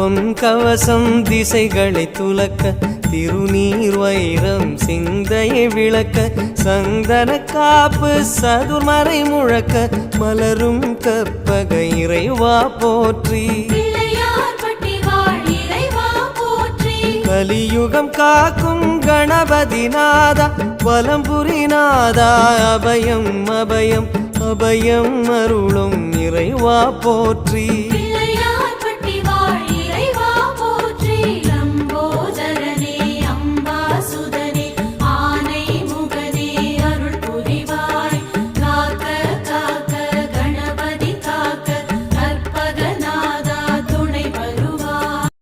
பொன் கவசம் திசைகளை துலக்க திருநீர் வைரம் சிந்தையை விளக்க சந்தன காப்பு சதுர்மறை முழக்க மலரும் கற்பக இறைவா போற்றி கலியுகம் காக்கும் கணபதி நாதா வலம்புரி நாதா அபயம் அபயம் அபயம் அருளும் இறைவா போற்றி